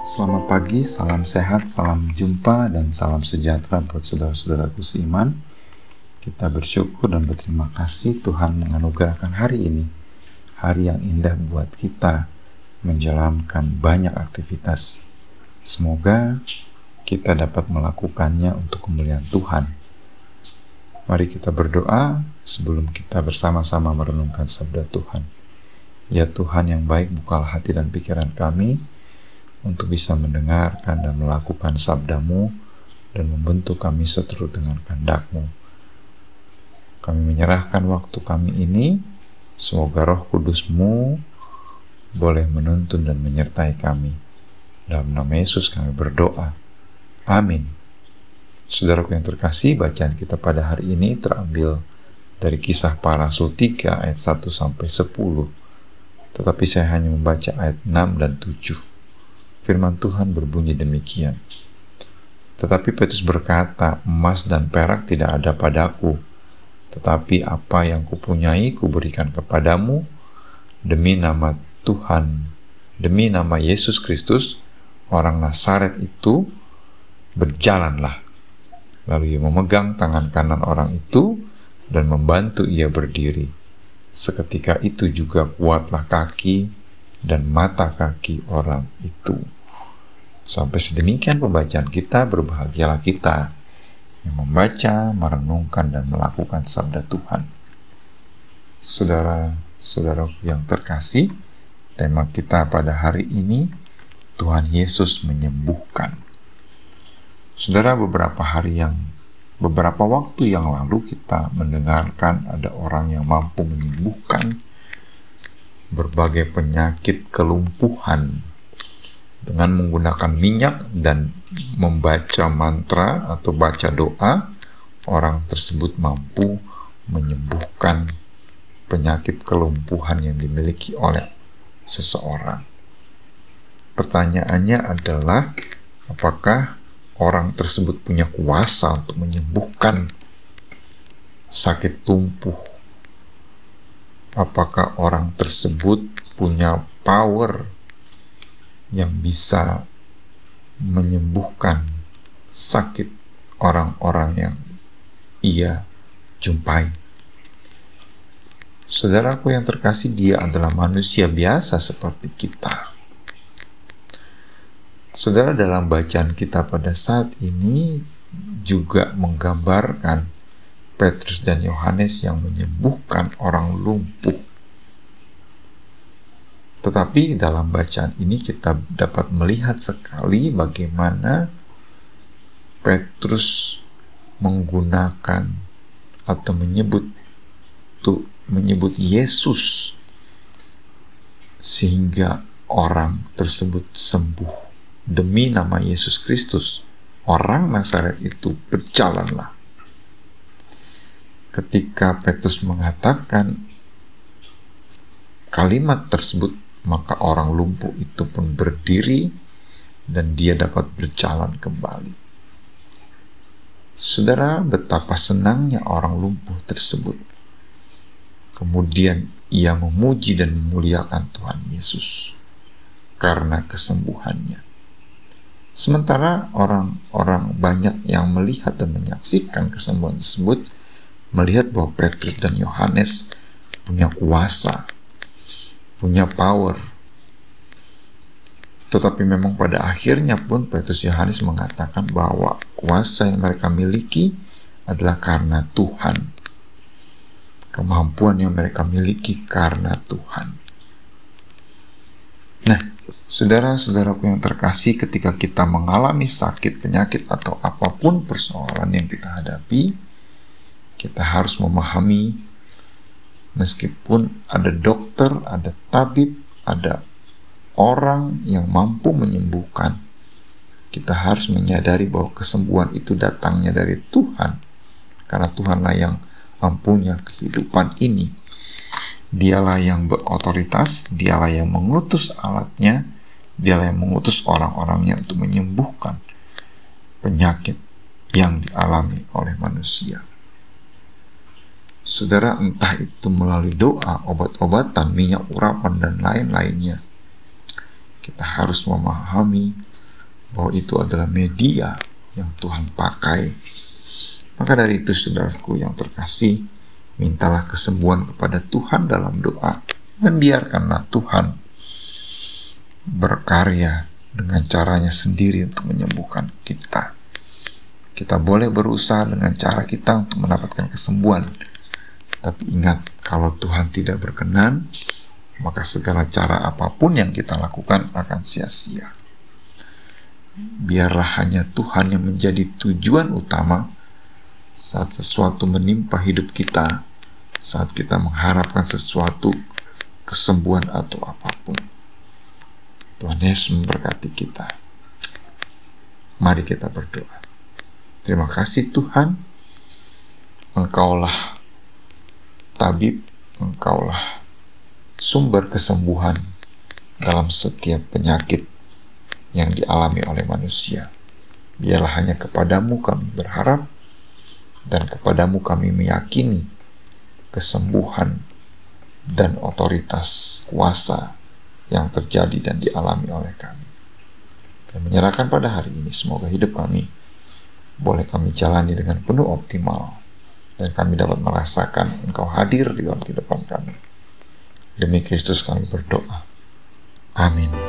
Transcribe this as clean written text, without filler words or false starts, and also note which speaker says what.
Speaker 1: Selamat pagi, salam sehat, salam jumpa, dan salam sejahtera buat saudara-saudaraku seiman. Kita bersyukur dan berterima kasih Tuhan menganugerahkan hari ini, hari yang indah buat kita menjalankan banyak aktivitas. Semoga kita dapat melakukannya untuk kemuliaan Tuhan. Mari kita berdoa sebelum kita bersama-sama merenungkan sabda Tuhan. Ya Tuhan yang baik, bukalah hati dan pikiran kami untuk bisa mendengarkan dan melakukan sabda-Mu dan membentuk kami seturut dengan kehendak-Mu. Kami menyerahkan waktu kami ini, semoga Roh Kudus-Mu boleh menuntun dan menyertai kami. Dalam nama Yesus kami berdoa. Amin. Saudaraku yang terkasih, bacaan kita pada hari ini terambil dari Kisah Para Rasul 3 ayat 1 sampai 10. Tetapi saya hanya membaca ayat 6 dan 7. Firman Tuhan berbunyi demikian. Tetapi Petrus berkata, emas dan perak tidak ada padaku, tetapi apa yang kupunyai kuberikan kepadamu. Demi nama Tuhan, demi nama Yesus Kristus, orang Nazaret itu, berjalanlah. Lalu ia memegang tangan kanan orang itu dan membantu ia berdiri. Seketika itu juga kuatlah kaki dan mata kaki orang itu. Sampai sedemikian pembacaan kita. Berbahagialah kita yang membaca, merenungkan, dan melakukan sabda Tuhan. Saudara-saudara yang terkasih, tema kita pada hari ini, Tuhan Yesus menyembuhkan. Saudara, beberapa waktu yang lalu kita mendengarkan ada orang yang mampu menyembuhkan berbagai penyakit kelumpuhan dengan menggunakan minyak dan membaca mantra atau baca doa. Orang tersebut mampu menyembuhkan penyakit kelumpuhan yang dimiliki oleh seseorang. Pertanyaannya adalah, apakah orang tersebut punya kuasa untuk menyembuhkan sakit lumpuh? Apakah orang tersebut punya power yang bisa menyembuhkan sakit orang-orang yang ia jumpai? Saudaraku yang terkasih, dia adalah manusia biasa seperti kita. Saudara, dalam bacaan kita pada saat ini juga menggambarkan Petrus dan Yohanes yang menyembuhkan orang lumpuh. Tetapi dalam bacaan ini kita dapat melihat sekali bagaimana Petrus menggunakan atau menyebut Yesus sehingga orang tersebut sembuh. Demi nama Yesus Kristus, orang Nazaret itu berjalanlah. Ketika Petrus mengatakan kalimat tersebut, maka orang lumpuh itu pun berdiri dan dia dapat berjalan kembali. Saudara, betapa senangnya orang lumpuh tersebut. Kemudian ia memuji dan memuliakan Tuhan Yesus karena kesembuhannya. Sementara orang-orang banyak yang melihat dan menyaksikan kesembuhan tersebut melihat bahwa Petrus dan Yohanes punya kuasa, punya power. Tetapi memang pada akhirnya pun Petrus Yohanes mengatakan bahwa kuasa yang mereka miliki adalah karena Tuhan. Kemampuan yang mereka miliki karena Tuhan. Nah, saudara-saudaraku yang terkasih, ketika kita mengalami sakit, penyakit, atau apapun persoalan yang kita hadapi, kita harus memahami, meskipun ada dokter, ada tabib, ada orang yang mampu menyembuhkan, kita harus menyadari bahwa kesembuhan itu datangnya dari Tuhan. Karena Tuhanlah yang mempunyai kehidupan ini. Dialah yang berotoritas, dialah yang mengutus alatnya, dialah yang mengutus orang-orangnya untuk menyembuhkan penyakit yang dialami oleh manusia. Saudara, entah itu melalui doa, obat-obatan, minyak urapan, dan lain-lainnya, kita harus memahami bahwa itu adalah media yang Tuhan pakai. Maka dari itu, saudaraku yang terkasih, mintalah kesembuhan kepada Tuhan dalam doa, dan biarkanlah Tuhan berkarya dengan caranya sendiri untuk menyembuhkan kita. Kita boleh berusaha dengan cara kita untuk mendapatkan kesembuhan, tapi ingat, kalau Tuhan tidak berkenan, maka segala cara apapun yang kita lakukan akan sia-sia. Biarlah hanya Tuhan yang menjadi tujuan utama saat sesuatu menimpa hidup kita, saat kita mengharapkan sesuatu, kesembuhan atau apapun. Tuhan Yesus memberkati kita. Mari kita berdoa. Terima kasih Tuhan, Engkaulah tabib, Engkaulah sumber kesembuhan dalam setiap penyakit yang dialami oleh manusia. Biarlah hanya kepadamu kami berharap, dan kepadamu kami meyakini kesembuhan dan otoritas kuasa yang terjadi dan dialami oleh kami. Dan menyerahkan pada hari ini, semoga hidup kami boleh kami jalani dengan penuh optimal, dan kami dapat merasakan Engkau hadir di dalam kehidupan kami. Demi Kristus kami berdoa. Amin.